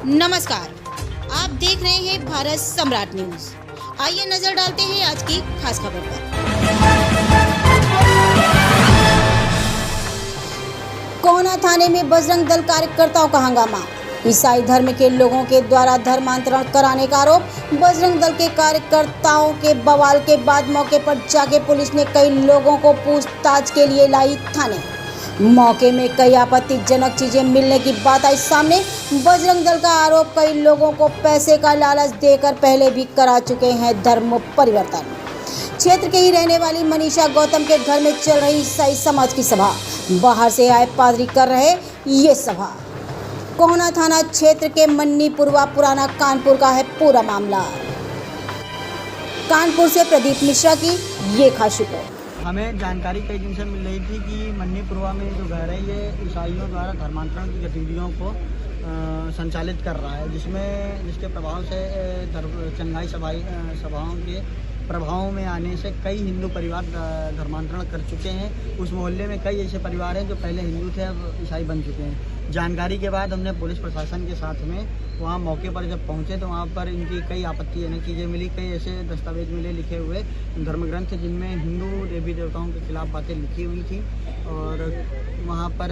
नमस्कार, आप देख रहे हैं भारत सम्राट न्यूज। आइए नजर डालते हैं आज की खास खबर पर। कोहना थाने में बजरंग दल कार्यकर्ताओं का हंगामा। ईसाई धर्म के लोगों के द्वारा धर्मांतरण कराने का आरोप। बजरंग दल के कार्यकर्ताओं के बवाल के बाद मौके पर जाके पुलिस ने कई लोगों को पूछताछ के लिए लाई थाने। मौके में कई आपत्तिजनक चीजें मिलने की बात आई सामने। बजरंग दल का आरोप, कई लोगों को पैसे का लालच देकर पहले भी करा चुके हैं धर्म परिवर्तन। क्षेत्र के ही रहने वाली मनीषा गौतम के घर में चल रही ईसाई समाज की सभा। बाहर से आए पादरी कर रहे ये सभा। कोहना थाना क्षेत्र के मन्नीपुरवा पुराना कानपुर का है पूरा मामला। कानपुर से प्रदीप मिश्रा की ये खास रिपोर्ट। हमें जानकारी कई दिन से मिल रही थी कि मन्नीपुरवा में जो घर है ये ईसाइयों द्वारा धर्मांतरण की गतिविधियों को संचालित कर रहा है, जिसके प्रभाव से चंगाई सभाओं के प्रभाव में आने से कई हिंदू परिवार धर्मांतरण कर चुके हैं। उस मोहल्ले में कई ऐसे परिवार हैं जो पहले हिंदू थे अब ईसाई बन चुके हैं। जानकारी के बाद हमने पुलिस प्रशासन के साथ में वहाँ मौके पर जब पहुँचे तो वहाँ पर इनकी कई आपत्तिजनक चीज़ें मिली। कई ऐसे दस्तावेज मिले लिखे हुए धर्मग्रंथ जिनमें हिंदू देवी देवताओं के खिलाफ बातें लिखी हुई थी। और वहाँ पर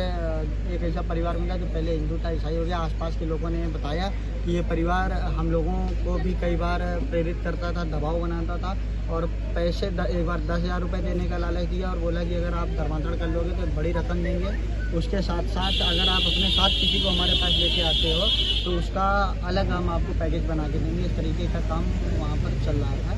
एक ऐसा परिवार मिला जो पहले हिंदू था, ईसाई हो गया। आसपास के लोगों ने बताया कि ये परिवार हम लोगों को भी कई बार प्रेरित करता था, दबाव बनाता था और पैसे एक बार 10,000 रुपये देने का लालच दिया और बोला कि अगर आप धर्मांतरण कर लोगे तो बड़ी रकम देंगे। उसके साथ साथ अगर आप अपने साथ किसी को हमारे पास लेके आते हो तो उसका अलग हम आपको पैकेज बना के देंगे। इस तरीके का काम वहाँ पर चल रहा था।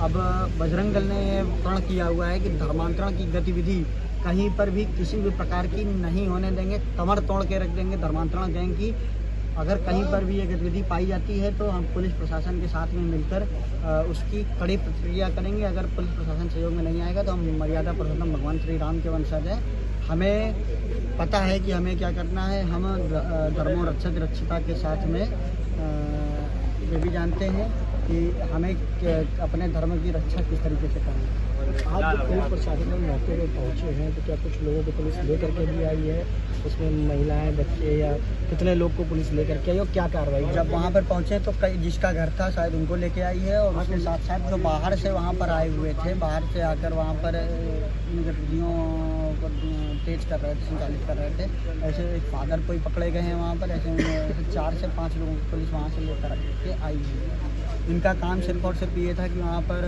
अब बजरंग दल ने ये प्रण किया हुआ है कि धर्मांतरण की गतिविधि कहीं पर भी किसी भी प्रकार की नहीं होने देंगे। कमर तोड़ के रख देंगे धर्मांतरण गैंग की। अगर कहीं पर भी ये गतिविधि पाई जाती है तो हम पुलिस प्रशासन के साथ में मिलकर उसकी कड़ी प्रतिक्रिया करेंगे। अगर पुलिस प्रशासन सहयोग में नहीं आएगा तो हम मर्यादा पुरुषोत्तम भगवान श्री राम के वंशज हैं। हमें पता है कि हमें क्या करना है। हम धर्मों रक्षिता के साथ में ये भी जानते हैं कि हमें अपने धर्म की रक्षा किस तरीके से करनी है। आज जो पुलिस प्रशासन में मौके पर पहुँचे हैं तो क्या कुछ लोगों को पुलिस लेकर के भी आई है? उसमें महिलाएं, बच्चे या कितने लोग को पुलिस लेकर के आई और क्या कार्रवाई? जब वहाँ पर पहुँचे तो कई जिसका घर था शायद उनको लेके आई है और उसके साथ साथ जो बाहर से वहाँ पर आए हुए थे, बाहर से आकर वहाँ पर गतिविधियों को तेज कर रहे थे, संचालित कर रहे थे। ऐसे एक फादर कोई पकड़े गए हैं वहाँ पर। ऐसे 4 से 5 लोगों को पुलिस वहाँ से लेकर के आई है। इनका काम सिर्फ और सिर्फ ये था कि वहाँ पर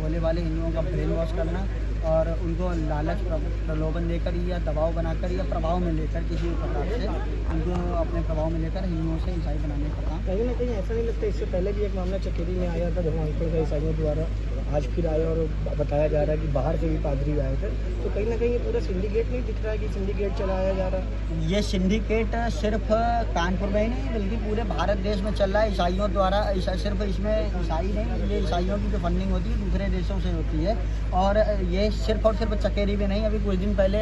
भोले वाले हिंदुओं का ब्रेन वॉश करना और उनको लालच प्रलोभन देकर या दबाव बनाकर या प्रभाव में लेकर किसी भी प्रकार से उनको अपने प्रभाव में लेकर हिंदुओं से ईसाई बनाने का काम। कहीं ना कहीं ऐसा नहीं लगता? इससे पहले भी एक मामला चकेरी में आया था धर्मांतरण का ईसाइयों द्वारा, आज फिर आया और बताया जा रहा है कि बाहर से भी पादरी आए थे। तो कहीं ना कहीं ये पूरा सिंडिकेट नहीं दिख रहा है कि सिंडिकेट चलाया जा रहा है? ये सिंडिकेट सिर्फ कानपुर में ही नहीं बल्कि पूरे भारत देश में चल रहा है ईसाइयों द्वारा। सिर्फ इसमें ईसाई नहीं, ये ईसाइयों की जो फंडिंग होती है दूसरे देशों से होती है। और ये सिर्फ और सिर्फ चकेरी में नहीं, अभी कुछ दिन पहले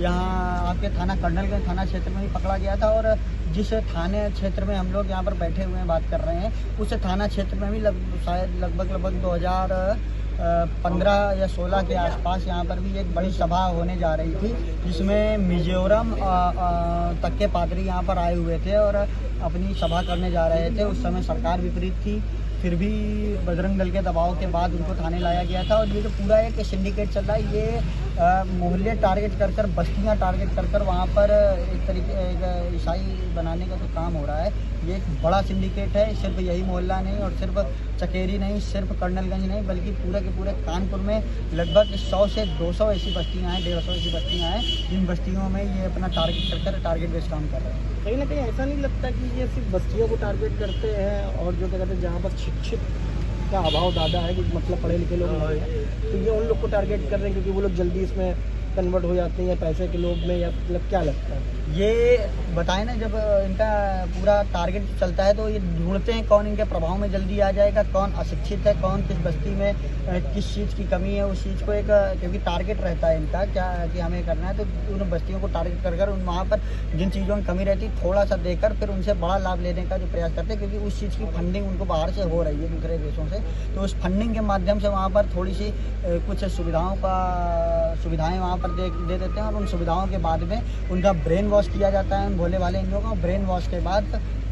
यहाँ आपके थाना कर्नलगंज थाना क्षेत्र में ही पकड़ा गया था। और जिस थाने क्षेत्र में हम लोग यहाँ पर बैठे हुए हैं बात कर रहे हैं, उस थाना क्षेत्र में भी शायद लगभग 2015 या 16 के आसपास यहाँ पर भी एक बड़ी सभा होने जा रही थी जिसमें मिजोरम तक के पादरी यहाँ पर आए हुए थे और अपनी सभा करने जा रहे थे। उस समय सरकार विपरीत थी, फिर भी बजरंग दल के दबाव के बाद उनको थाने लाया गया था। और ये जो पूरा एक सिंडिकेट चल रहा है, ये मोहल्ले टारगेट कर बस्तियां टारगेट कर वहाँ पर एक तरीके एक ईसाई बनाने का जो काम हो रहा है, ये एक बड़ा सिंडिकेट है। सिर्फ यही मोहल्ला नहीं और सिर्फ चकेरी नहीं, सिर्फ कर्नलगंज नहीं, बल्कि पूरे के पूरे कानपुर में लगभग 100 से 200 ऐसी बस्तियाँ हैं, 150 ऐसी बस्तियाँ हैं। इन बस्तियों में ये अपना टारगेट बेस्ड काम कर रहे हैं। कहीं ना कहीं ऐसा नहीं लगता कि ये सिर्फ बस्तियों को टारगेट करते हैं और जो क्या कहते हैं जहाँ पर शिक्षित का अभाव ज़्यादा है, कि मतलब पढ़े लिखे लोग नहीं हैं, तो ये उन लोग को टारगेट कर रहे हैं क्योंकि वो लोग जल्दी इसमें कन्वर्ट हो जाते हैं या पैसे के लोभ में, या मतलब क्या लगता है? ये बताएं ना, जब इनका पूरा टारगेट चलता है तो ये ढूंढते हैं कौन इनके प्रभाव में जल्दी आ जाएगा, कौन अशिक्षित है, कौन किस बस्ती में किस चीज़ की कमी है, उस चीज़ को एक क्योंकि टारगेट रहता है इनका क्या कि हमें करना है, तो उन बस्तियों को टारगेट कर उन वहाँ पर जिन चीज़ों की कमी रहती है थोड़ा सा देकर फिर उनसे बड़ा लाभ लेने का जो प्रयास करते हैं, क्योंकि उस चीज़ की फंडिंग उनको बाहर से हो रही है दूसरे देशों से। तो उस फंडिंग के माध्यम से वहाँ पर थोड़ी सी कुछ सुविधाएँ वहाँ पर दे देते हैं और उन सुविधाओं के बाद में उनका ब्रेन वॉश किया जाता है। उन भोले वाले हिंदुओं का ब्रेन वॉश के बाद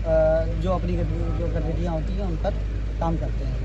जो अपनी जो गतिविधियाँ होती हैं उन पर काम करते हैं।